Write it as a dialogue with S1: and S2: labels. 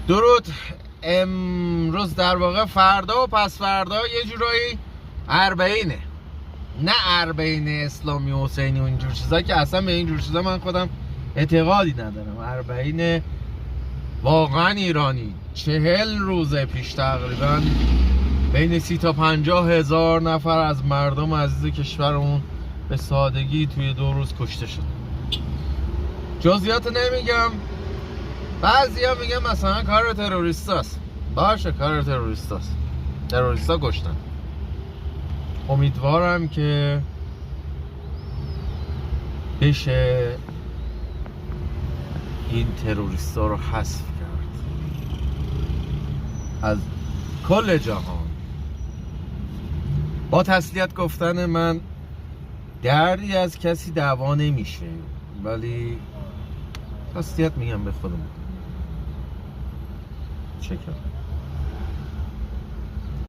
S1: درود. امروز در واقع فردا و پس فردا یه جورایی اربعینه، نه اربعین اسلامی و حسینی و اینجور چیزا که اصلا به اینجور چیزا من خودم اعتقادی ندارم. اربعین واقعا ایرانی 40 روز پیش تقریبا بین 30 تا 50 هزار نفر از مردم عزیز کشورمون به سادگی توی 2 روز کشته شد. جزئیات نمیگم، بعضیا میگن مثلا کار تروریستاست. باشه، کار تروریستاست، تروریستا کشتن. امیدوارم که بشه این تروریستا رو حذف کرد از کل جهان. با تسلیت گفتن من دردی از کسی دعوا نمیشه، ولی تسلیت میگم به خودم. چه کرد؟